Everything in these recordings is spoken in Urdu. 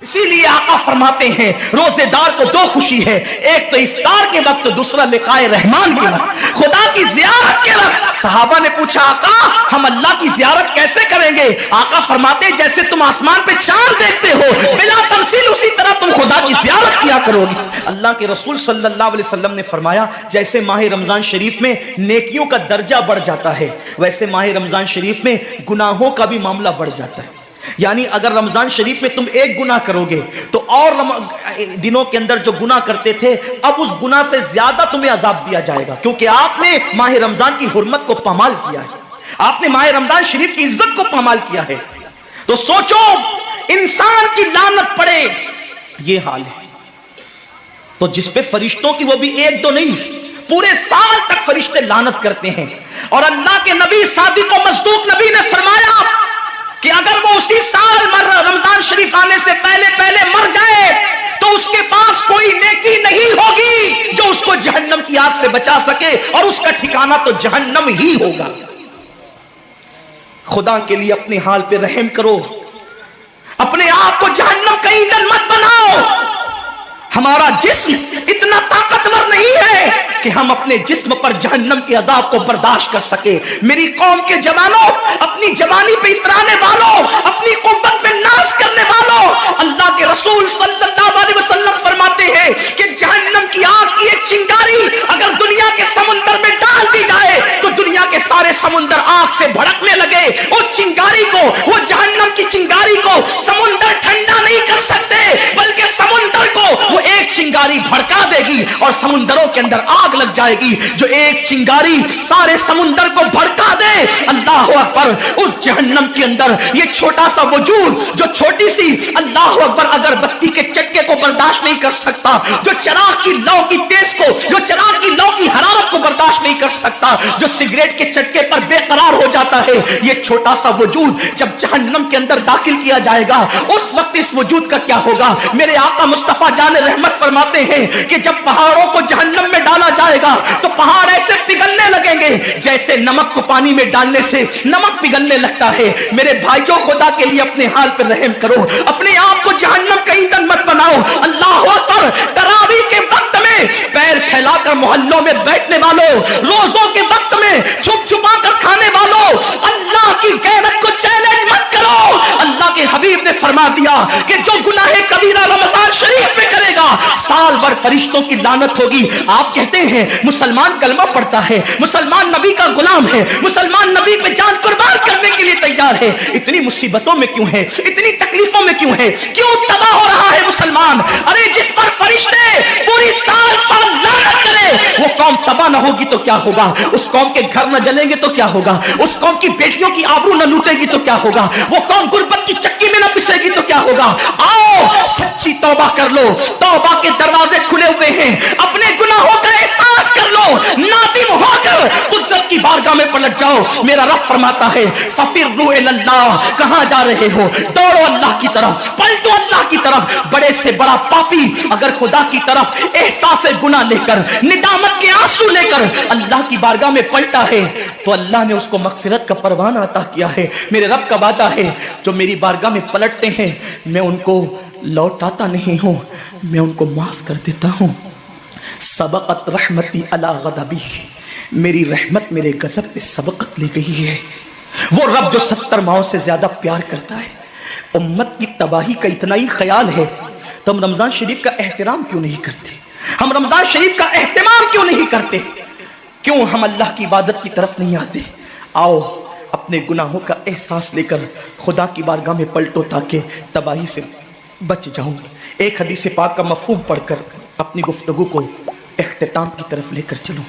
اسی لیے آقا فرماتے ہیں روزے دار کو دو خوشی ہے، ایک تو افطار کے وقت، دوسرا لقائے رحمان کے وقت، خدا کی زیارت کے وقت۔ صحابہ نے پوچھا آقا ہم اللہ کی زیارت کیسے کریں گے؟ آقا فرماتے ہیں جیسے تم آسمان پہ چاند دیکھتے ہو بلا تمثیل، اسی طرح تم خدا کی زیارت کیا کرو گی۔ اللہ کے رسول صلی اللہ علیہ وسلم نے فرمایا جیسے ماہ رمضان شریف میں نیکیوں کا درجہ بڑھ جاتا ہے، ویسے ماہ رمضان شریف میں گناہوں کا بھی معاملہ بڑھ جاتا ہے۔ یعنی اگر رمضان شریف میں تم ایک گناہ کرو گے تو اور دنوں کے اندر جو گناہ کرتے تھے اب اس گناہ سے زیادہ تمہیں عذاب دیا جائے گا، کیونکہ آپ نے ماہ رمضان کی حرمت کو پامال کیا ہے، آپ نے ماہ رمضان شریف کی عزت کو پامال کیا ہے۔ تو سوچو انسان کی لعنت پڑے یہ حال ہے، تو جس پہ فرشتوں کی وہ بھی ایک دو نہیں پورے سال تک فرشتے لعنت کرتے ہیں، اور اللہ کے نبی صادق و مصدوق نبی نے فرمایا کہ اگر وہ اسی سال رمضان شریف آنے سے پہلے مر جائے تو اس کے پاس کوئی نیکی نہیں ہوگی جو اس کو جہنم کی آگ سے بچا سکے، اور اس کا ٹھکانہ تو جہنم ہی ہوگا۔ خدا کے لیے اپنے حال پہ رحم کرو، اپنے آپ کو جہنم کا ایندھن مت بناؤ۔ ہمارا جسم اتنا طاقتور نہیں ہے کہ ہم اپنے جسم پر جہنم کے عذاب کو برداشت کر سکے۔ میری قوم کے جوانوں، اپنی جوانی پہ اترانے والوں، اپنی قوت پہ ناز کرنے والوں، اللہ کے رسول صلی اللہ علیہ وسلم فرماتے ہیں کہ جہنم کی آگ کی ایک چنگاری اگر دنیا کے سمندر میں ڈال دی جائے تو دنیا کے سارے سمندر آگ سے بھڑکنے لگے۔ اس چنگاری کو، وہ جہنم کی چنگاری کو سمندر ٹھنڈا نہیں کر سکتے، بلکہ سمندر کو وہ ایک چنگاری بھڑکا دے گی اور سمندروں کے اندر آگ لگ جائے گی۔ جو ایک چنگاری سارے سمندر کو بھڑکا دے، اللہ اکبر، اس جہنم کے اندر یہ چھوٹا سا وجود جو چھوٹی سی، اللہ اکبر، اگر بتی کے چٹکے کو برداشت نہیں کر سکتا، جو چراغ کی لو کی تیز کو، جو چراغ کی لو کی حرارت کو برداشت نہیں کر سکتا، جو سگریٹ کے چٹکے پر بے قرار ہو جاتا ہے، یہ چھوٹا سا وجود جب جہنم کے اندر داخل کیا جائے گا اس وقت اس وجود کا کیا ہوگا؟ میرے آقا مصطفیٰ جان رحمت فرماتے ہیں کہ جب پہاڑوں کو جہنم میں ڈالا جائے گا تو پہاڑ ایسے پگھلنے لگیں گے جیسے نمک کو پانی میں ڈالنے سے نمک پگھلنے لگتا ہے۔ میرے بھائیوں، خدا کے لیے اپنے حال پر رحم کرو، اپنے آپ کو جہنم کا ایندھن مت بناؤ۔ اللہ اکبر، تراویح کے وقت میں پیر پھیلا کر محلوں میں بیٹھنے والوں، روزوں کے وقت میں چھپ چھپا کر کھانے والوں، اللہ کی غیرت کو چیلنج مت کرو۔ اللہ کے حبیب نے فرما دیا کہ جو گناہ کبیرہ رمضان شریف میں کرے گا سال بھر فرشتوں کی لعنت ہوگی۔ آپ کہتے ہیں مسلمان کلمہ پڑھتا ہے، مسلمان نبی کا غلام ہے، مسلمان نبی پہ جان قربان کرنے کے لیے تیار ہے، اتنی مصیبتوں میں کیوں ہے، اتنی تکلیفوں میں کیوں ہے، کیوں تباہ ہو رہا ہے مسلمان؟ ارے جس پر فرشتے پوری سال لعنت کرے وہ قوم تباہ نہ ہوگی تو کیا ہوگا؟ اس قوم کے گھر نہ جلیں گے تو کیا ہوگا؟ اس قوم کی بیٹیوں کی آبرو نہ لوٹے گی تو کیا ہوگا؟ وہ قوم غربت کی چکی میں نہ پسے گی تو کیا ہوگا؟ آؤ سچی توبہ کر لو، توبہ کے دروازے کھلے ہوئے ہیں، اپنے گناہوں کا احساس کر لو، نادم ہو کر قدرت کی بارگاہ میں پلٹ جاؤ۔ میرا رب فرماتا ہے فَفِرُّوا إِلَى اللَّهِ، کہاں جا رہے ہو؟ دوڑو اللہ کی طرف، پلٹو اللہ کی طرف۔ بڑے سے بڑا پاپی اگر خدا کی طرف احساس گناہ لے کر، ندامت کے آنسو لے کر اللہ کی بارگاہ میں پلٹا ہے تو اللہ نے اس کو مغفرت کا پروانہ عطا کیا ہے۔ میرے رب کا وعدہ ہے جو میری بارگاہ میں پلٹتے ہیں میں ان کو لوٹاتا نہیں ہوں، میں ان کو معاف کر دیتا ہوں۔ سبقت رحمتی علی غضبی، میری رحمت میرے غضب پہ سبقت لے گئی ہے۔ وہ رب جو 70 ماؤں سے زیادہ پیار کرتا ہے، امت کی تباہی کا اتنا ہی خیال ہے تو ہم رمضان شریف کا احترام کیوں نہیں کرتے؟ ہم رمضان شریف کا اہتمام کیوں نہیں کرتے؟ کیوں ہم اللہ کی عبادت کی طرف نہیں آتے؟ آؤ اپنے گناہوں کا احساس لے کر خدا کی بارگاہ میں پلٹو تاکہ تباہی سے بچ جاؤں۔ ایک حدیث پاک کا مفہوم پڑھ کر اپنی گفتگو کو اختتام کی طرف لے کر چلوں۔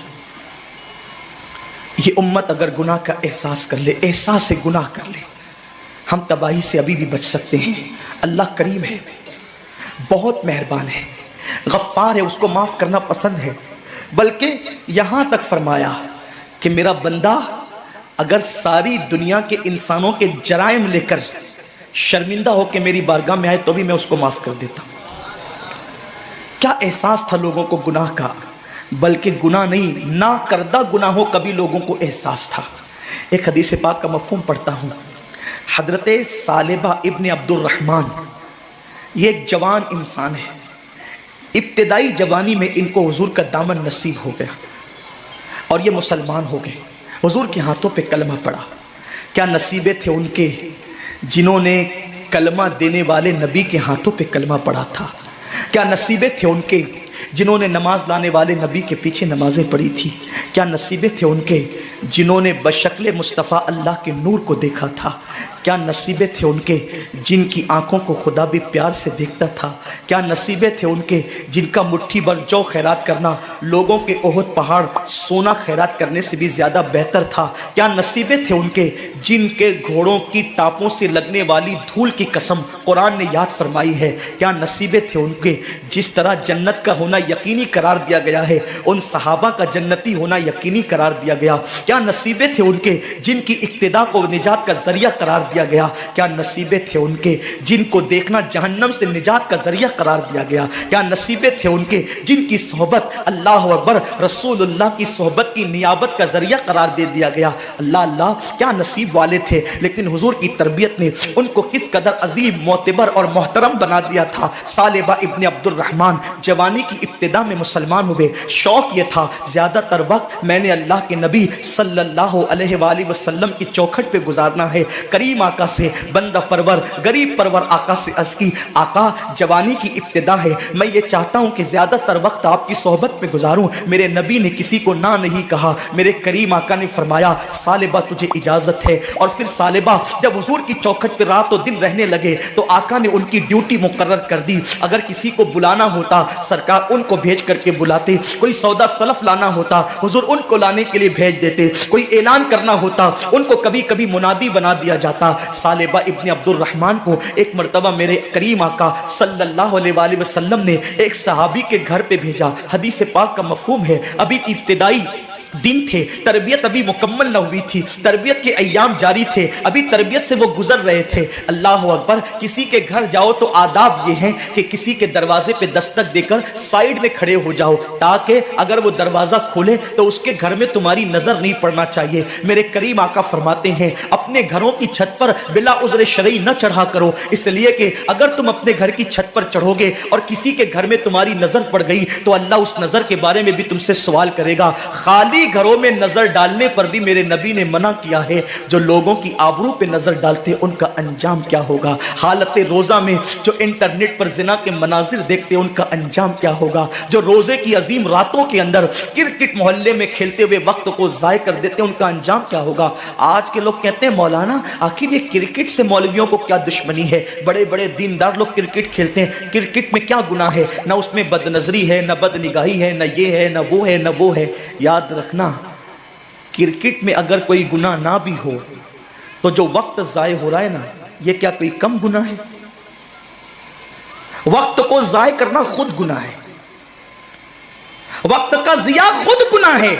یہ امت اگر گناہ کا احساس کر لے، احساس سے گناہ کر لے، ہم تباہی سے ابھی بھی بچ سکتے ہیں۔ اللہ کریم ہے، بہت مہربان ہے، غفار ہے، اس کو معاف کرنا پسند ہے، بلکہ یہاں تک فرمایا کہ میرا بندہ اگر ساری دنیا کے انسانوں کے جرائم لے کر شرمندہ ہو کے میری بارگاہ میں آئے تو بھی میں اس کو معاف کر دیتا ہوں۔ کیا احساس تھا لوگوں کو گناہ کا، بلکہ گناہ نہیں، نہ کردہ گناہوں کا بھی لوگوں کو احساس تھا۔ ایک حدیث پاک کا مفہوم پڑھتا ہوں۔ حضرت ثعلبہ ابن عبد الرحمن یہ ایک جوان انسان ہے، ابتدائی جوانی میں ان کو حضور کا دامن نصیب ہو گیا اور یہ مسلمان ہو گئے، حضور کے ہاتھوں پہ کلمہ پڑا۔ کیا نصیبے تھے ان کے جنہوں نے کلمہ دینے والے نبی کے ہاتھوں پہ کلمہ پڑھا تھا، کیا نصیبے تھے ان کے جنہوں نے نماز لانے والے نبی کے پیچھے نمازیں پڑھی تھی، کیا نصیبے تھے ان کے جنہوں نے بشکل مصطفیٰ اللہ کے نور کو دیکھا تھا، کیا نصیبے تھے ان کے جن کی آنکھوں کو خدا بھی پیار سے دیکھتا تھا، کیا نصیبے تھے ان کے جن کا مٹھی بھر جو خیرات کرنا لوگوں کے احد پہاڑ سونا خیرات کرنے سے بھی زیادہ بہتر تھا، کیا نصیبے تھے ان کے جن کے گھوڑوں کی ٹاپوں سے لگنے والی دھول کی قسم قرآن نے یاد فرمائی ہے، کیا نصیبے تھے ان کے جس طرح جنت کا ہونا یقینی قرار دیا گیا ہے ان صحابہ کا جنتی ہونا یقینی قرار دیا گیا، کیا نصیبے تھے ان کے جن کی اقتدا کو نجات کا ذریعہ قرار دیا گیا، کیا نصیبے تھے ان کے جن کو دیکھنا جہنم سے نجات کا ذریعہ قرار دیا گیا، کیا نصیبے تھے ان کے جن کی صحبت اللہ اکبر رسول اللہ کی صحبت کی نیابت کا ذریعہ قرار دے دیا گیا۔ اللہ اللہ کیا نصیب والے تھے، لیکن حضور کی تربیت نے ان کو کس قدر عظیم معتبر اور محترم بنا دیا تھا۔ ثعلبہ ابن عبد الرحمن جوانی کی ابتدا میں مسلمان ہوئے، شوق یہ تھا زیادہ تر وقت میں نے اللہ کے نبی صلی اللہ علیہ وآلہ وسلم کی چوکھٹ پہ گزارنا ہے۔ کریم آقا سے بندہ پرور غریب پرور آقا سے عرض کی آقا جوانی کی ابتدا ہے، میں یہ چاہتا ہوں کہ زیادہ تر وقت آپ کی صحبت پہ گزاروں۔ میرے نبی نے کسی کو نہ نہیں کہا، میرے کریم آقا نے فرمایا ثعلبہ تجھے اجازت ہے۔ اور پھر ثعلبہ جب حضور کی چوکھٹ پہ رات و دن رہنے لگے تو آقا نے ان کی ڈیوٹی مقرر کر دی، اگر کسی کو بلانا ہوتا سرکار ان کو بھیج کر کے بلاتے، کوئی سودا سلف لانا ہوتا حضور ان کو لانے کے لیے بھیج دیتے، کوئی اعلان کرنا ہوتا ان کو کبھی کبھی منادی بنا دیا جاتا۔ ثعلبہ ابن عبد الرحمن کو ایک مرتبہ میرے کریم آقا صلی اللہ علیہ وآلہ وسلم نے ایک صحابی کے گھر پہ بھیجا۔ حدیث پاک کا مفہوم ہے ابھی ابتدائی دن تھے، تربیت ابھی مکمل نہ ہوئی تھی، تربیت کے ایام جاری تھے، ابھی تربیت سے وہ گزر رہے تھے۔ اللہ اکبر، کسی کے گھر جاؤ تو آداب یہ ہیں کہ کسی کے دروازے پہ دستک دے کر سائیڈ میں کھڑے ہو جاؤ تاکہ اگر وہ دروازہ کھولے تو اس کے گھر میں تمہاری نظر نہیں پڑنا چاہیے۔ میرے کریم آقا فرماتے ہیں اپنے گھروں کی چھت پر بلا عذر شرعی نہ چڑھا کرو، اس لیے کہ اگر تم اپنے گھر کی چھت پر چڑھو گے اور کسی کے گھر میں تمہاری نظر پڑ گئی تو اللہ اس نظر کے بارے میں بھی تم سے سوال کرے گا۔ خالی گھروں میں نظر ڈالنے پر بھی میرے نبی نے منع کیا ہے، جو لوگوں کی آبرو پہ نظر ڈالتے ان کا انجام کیا ہوگا۔ حالت روزہ میں جو انٹرنیٹ پر زنا کے مناظر دیکھتے ان کا انجام کیا ہوگا، جو روزے کی عظیم راتوں کے اندر کرکٹ محلے میں کھیلتے ہوئے وقت کو ضائع کر دیتے ان کا انجام کیا ہوگا۔ آج کے لوگ کہتے ہیں مولانا آخر یہ کرکٹ سے مولویوں کو کیا دشمنی ہے، بڑے بڑے دیندار لوگ کرکٹ کھیلتے ہیں، کرکٹ میں کیا گناہ ہے، نہ اس میں بد نظری ہے، نہ بد نگاہی ہے، نہ یہ ہے، نہ وہ ہے، نہ وہ ہے۔ یاد رکھنا کرکٹ میں اگر کوئی گناہ نہ بھی ہو تو جو وقت ضائع ہو رہا ہے نا یہ کیا کوئی کم گناہ ہے؟ وقت کو ضائع کرنا خود گناہ ہے، وقت کا ضیاع خود گناہ ہے۔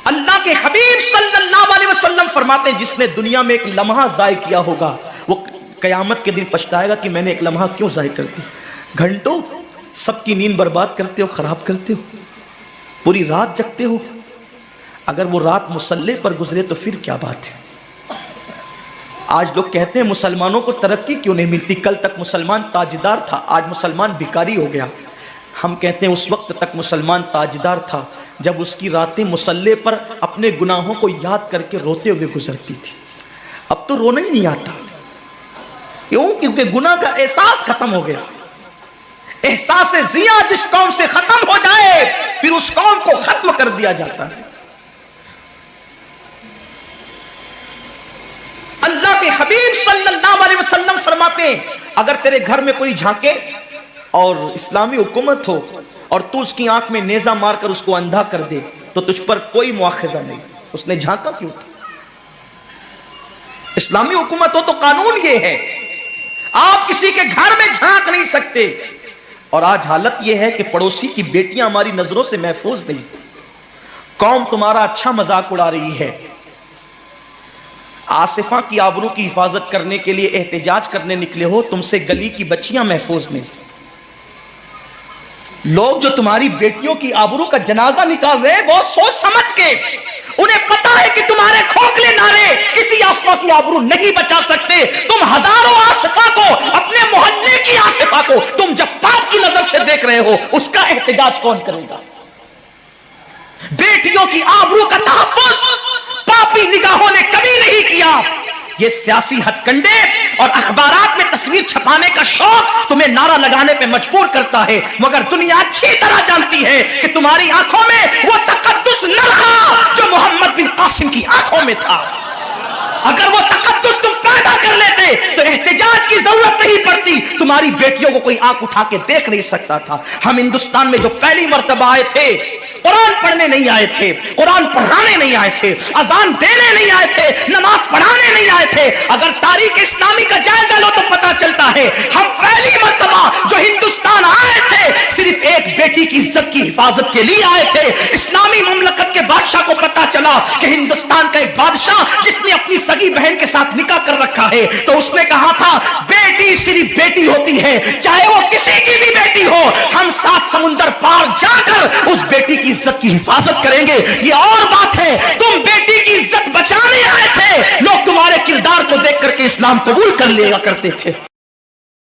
اللہ کے حبیب صلی اللہ علیہ وسلم فرماتے ہیں جس نے دنیا میں ایک لمحہ ضائع کیا ہوگا وہ قیامت کے دن پچھتائے گا کہ میں نے ایک لمحہ کیوں ضائع کر دی۔ گھنٹوں سب کی نیند برباد کرتے ہو، خراب کرتے ہو، پوری رات جگتے ہو، اگر وہ رات مصلی پر گزرے تو پھر کیا بات ہے۔ آج لوگ کہتے ہیں مسلمانوں کو ترقی کیوں نہیں ملتی، کل تک مسلمان تاجدار تھا آج مسلمان بھکاری ہو گیا۔ ہم کہتے ہیں اس وقت تک مسلمان تاجدار تھا جب اس کی راتیں مصلی پر اپنے گناہوں کو یاد کر کے روتے ہوئے گزرتی تھی، اب تو رونا ہی نہیں آتا، کیوں؟ کیونکہ گناہ کا احساس ختم ہو گیا۔ احساس ضیاء جس قوم سے ختم ہو جائے پھر اس قوم کو ختم کر دیا جاتا ہے۔ اللہ کے حبیب صلی اللہ علیہ وسلم فرماتے ہیں اگر تیرے گھر میں کوئی جھانکے اور اسلامی حکومت ہو اور تو اس کی آنکھ میں نیزہ مار کر اس کو اندھا کر دے تو تجھ پر کوئی مواخذہ نہیں، اس نے جھانکا کیوں تھا؟ اسلامی حکومت ہو تو قانون یہ ہے آپ کسی کے گھر میں جھانک نہیں سکتے۔ اور آج حالت یہ ہے کہ پڑوسی کی بیٹیاں ہماری نظروں سے محفوظ نہیں، قوم تمہارا اچھا مذاق اڑا رہی ہے، آصفہ کی آبرو کی حفاظت کرنے کے لیے احتجاج کرنے نکلے ہو، تم سے گلی کی بچیاں محفوظ نہیں۔ لوگ جو تمہاری بیٹیوں کی آبرو کا جنازہ نکال رہے ہیں وہ سوچ سمجھ کے انہیں پتا ہے کہ تمہارے کھوکھلے نعرے کسی آصفہ کی آبرو نہیں بچا سکتے. تم ہزاروں آصفہ کو, اپنے محلے کی آصفہ کو تم جب پاپ کی نظر سے دیکھ رہے ہو, اس کا احتجاج کون کرے گا؟ بیٹیوں کی آبرو کا تحفظ پاپی نگاہوں نے کبھی نہیں کیا. یہ سیاسی ہتھ کنڈے اور اخبارات میں تصویر چھپانے کا شوق تمہیں نعرہ لگانے پہ مجبور کرتا ہے, مگر دنیا اچھی طرح جانتی ہے کہ تمہاری آنکھوں میں وہ تقدس نہ رہا جو محمد بن قاسم کی آنکھوں میں تھا. اگر وہ تقدس تم پیدا کر لیتے تو احتجاج کی ضرورت نہیں پڑتی. تمہاری بیٹیوں کو کوئی آنکھ اٹھا کے دیکھ نہیں سکتا تھا. ہم ہندوستان میں جو پہلی مرتبہ آئے تھے, قرآن پڑھنے نہیں آئے تھے, قرآن پڑھانے نہیں آئے تھے, اذان دینے نہیں آئے تھے, نماز پڑھانے نہیں آئے تھے. اگر تاریخ اسلامی کا جائزہ لو تو پتا چلتا ہے ہم پہلی مرتبہ جو ہندوستان آئے تھے صرف ایک بیٹی کی عزت کی حفاظت کے لیے آئے تھے. اسلامی مملکت کے بادشاہ کو پتا چلا کہ ہندوستان کا ایک بادشاہ جس نے اپنی سگی بہن کے ساتھ نکاح کر رکھا ہے, تو اس نے کہا تھا بیٹی صرف بیٹی ہوتی ہے, چاہے وہ کسی کی بھی بیٹی ہو, ہم 7 سمندر پار جا کر اس بیٹی کی عزت کی حفاظت کریں گے. یہ اور بات ہے, تم بیٹی کی عزت بچانے آئے تھے, لوگ تمہارے کردار کو دیکھ کر کے اسلام قبول کر لیا کرتے تھے.